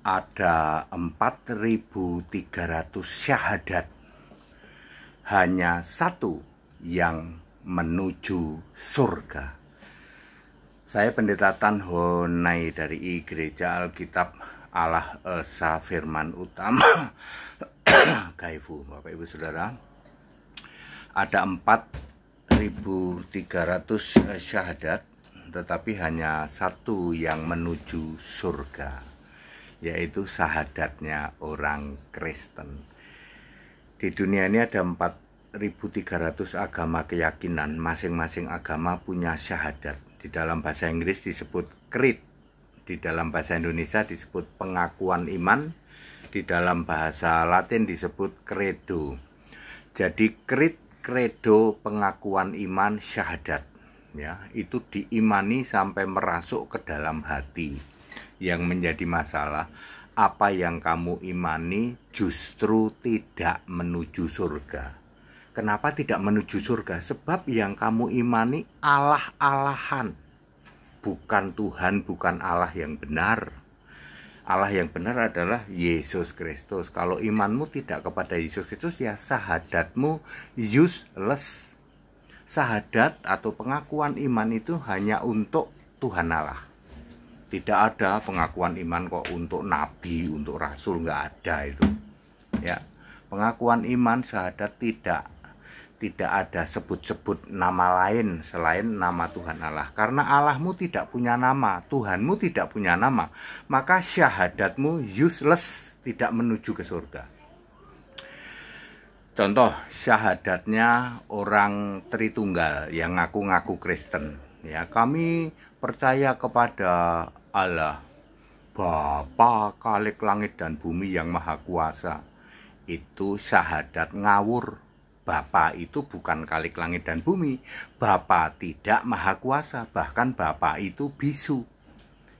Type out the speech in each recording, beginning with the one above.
ada 4.300 syahadat, hanya satu yang menuju surga. Saya Pendeta Tan Honai dari Gereja Alkitab Allah Esa Firman Utama Gaifu. Bapak Ibu Saudara, ada 4.300 syahadat, tetapi hanya satu yang menuju surga, yaitu syahadatnya orang Kristen. Di dunia ini ada 4.300 agama keyakinan. Masing-masing agama punya syahadat. Di dalam bahasa Inggris disebut creed, di dalam bahasa Indonesia disebut pengakuan iman, di dalam bahasa Latin disebut credo. Jadi creed, credo, pengakuan iman, syahadat, ya, itu diimani sampai merasuk ke dalam hati. Yang menjadi masalah, apa yang kamu imani justru tidak menuju surga. Kenapa tidak menuju surga? Sebab yang kamu imani Allah-allahan, bukan Tuhan, bukan Allah yang benar. Allah yang benar adalah Yesus Kristus. Kalau imanmu tidak kepada Yesus Kristus, ya syahadatmu useless. Syahadat atau pengakuan iman itu hanya untuk Tuhan Allah. Tidak ada pengakuan iman kok untuk nabi, untuk rasul, nggak ada itu. Ya, pengakuan iman syahadat tidak ada sebut-sebut nama lain selain nama Tuhan Allah. Karena Allahmu tidak punya nama, Tuhanmu tidak punya nama, maka syahadatmu useless, tidak menuju ke surga. Contoh syahadatnya orang Tritunggal yang ngaku-ngaku Kristen. Ya, kami percaya kepada Allah, Bapa Khalik langit dan bumi yang maha kuasa. Itu syahadat ngawur. Bapa itu bukan Khalik langit dan bumi. Bapa tidak maha kuasa. Bahkan Bapa itu bisu.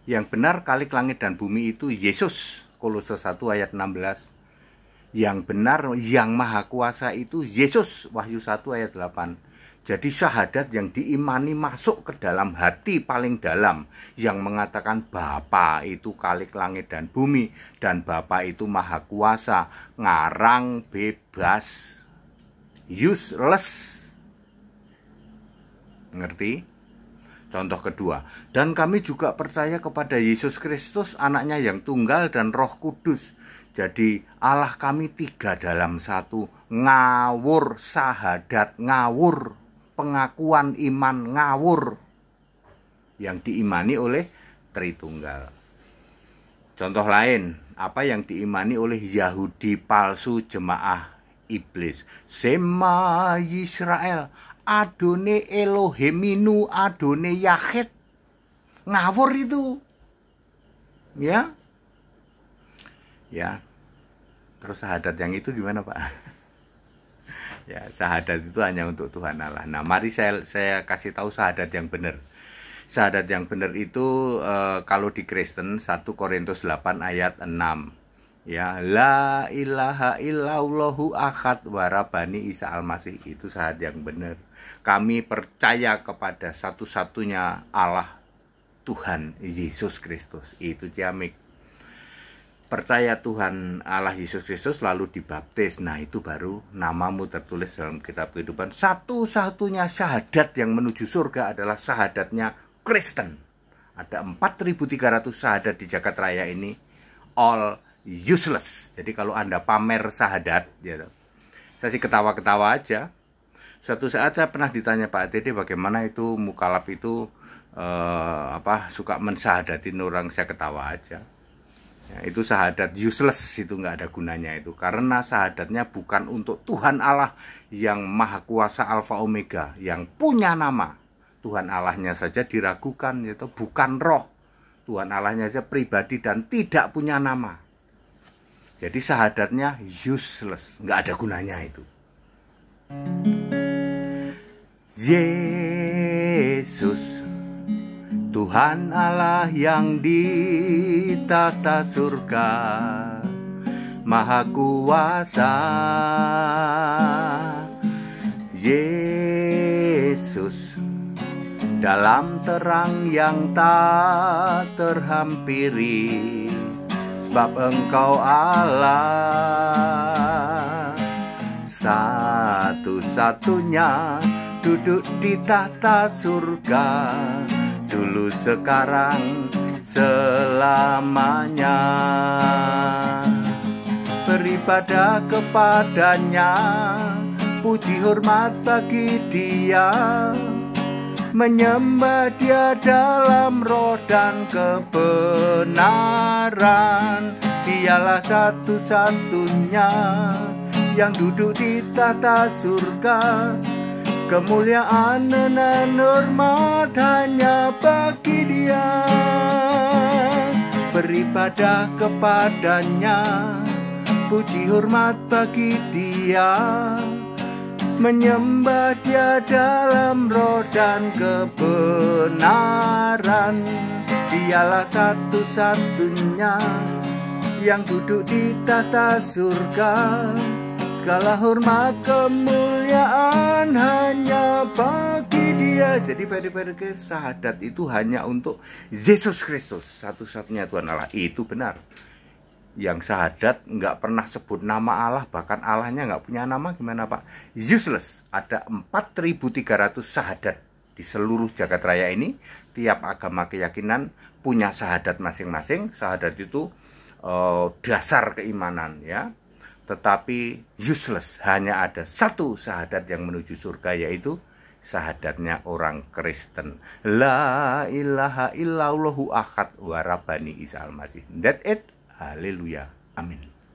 Yang benar Khalik langit dan bumi itu Yesus. Kolose 1 ayat 16. Yang benar yang maha kuasa itu Yesus. Wahyu 1 ayat 8. Jadi syahadat yang diimani masuk ke dalam hati paling dalam, yang mengatakan Bapa itu Khalik langit dan bumi, dan Bapa itu maha kuasa, ngarang bebas, useless. Ngerti? Contoh kedua, dan kami juga percaya kepada Yesus Kristus, anaknya yang tunggal dan Roh Kudus. Jadi Allah kami 3 dalam 1. Ngawur, syahadat ngawur, pengakuan iman ngawur yang diimani oleh Tritunggal. Contoh lain, apa yang diimani oleh Yahudi palsu jemaah iblis. Sema Yisrael, Adone Elohiminu, Adone Yahid. Ngawur itu. Ya. Ya. Terus syahadat yang itu gimana, Pak? Ya, syahadat itu hanya untuk Tuhan Allah. Nah, mari saya kasih tahu syahadat yang benar. Syahadat yang benar itu kalau di Kristen 1 Korintus 8 ayat 6. Ya, la ilaha illallahu ahad warabani Isa al-Masih, itu syahadat yang benar. Kami percaya kepada satu-satunya Allah, Tuhan Yesus Kristus. Itu ciamik. Percaya Tuhan Allah Yesus Kristus lalu dibaptis. Nah, itu baru namamu tertulis dalam kitab kehidupan. Satu-satunya syahadat yang menuju surga adalah syahadatnya Kristen. Ada 4.300 syahadat di jagat raya ini, all useless. Jadi kalau Anda pamer syahadat, ya, saya sih ketawa-ketawa aja. Suatu saat saya pernah ditanya Pak Dede, bagaimana itu mukalaf itu suka mensyahadatin orang, saya ketawa aja. Ya, itu syahadat useless, itu nggak ada gunanya itu. Karena syahadatnya bukan untuk Tuhan Allah yang maha kuasa Alfa Omega, yang punya nama. Tuhan Allahnya saja diragukan, yaitu bukan roh. Tuhan Allahnya saja pribadi dan tidak punya nama. Jadi syahadatnya useless, nggak ada gunanya itu. Yesus, Tuhan Allah yang di tata surga, maha kuasa. Yesus, dalam terang yang tak terhampiri, sebab Engkau Allah satu-satunya duduk di tahta surga, dulu sekarang selamanya. Beribadah kepadanya, puji hormat bagi Dia, menyembah Dia dalam roh dan kebenaran. Dialah satu-satunya yang duduk di tahta surga, kemuliaan dan hormat hanya bagi Dia. Beribadah kepadanya, puji hormat bagi Dia, menyembah Dia dalam roh dan kebenaran. Dialah satu-satunya yang duduk di tahta surga, segala hormat kemuliaan hanya bagi Dia. Jadi verifikasi syahadat itu hanya untuk Yesus Kristus, satu-satunya Tuhan Allah. Itu benar. Yang syahadat nggak pernah sebut nama Allah, bahkan Allahnya nggak punya nama, gimana Pak? Useless. Ada 4.300 syahadat di seluruh jagat raya ini. Tiap agama keyakinan punya syahadat masing-masing. Syahadat itu dasar keimanan, ya. Tetapi useless, hanya ada satu syahadat yang menuju surga, yaitu syahadatnya orang Kristen. La ilaha illallahu ahad wa rabbani Isa al-Masih. That it. Haleluya. Amin.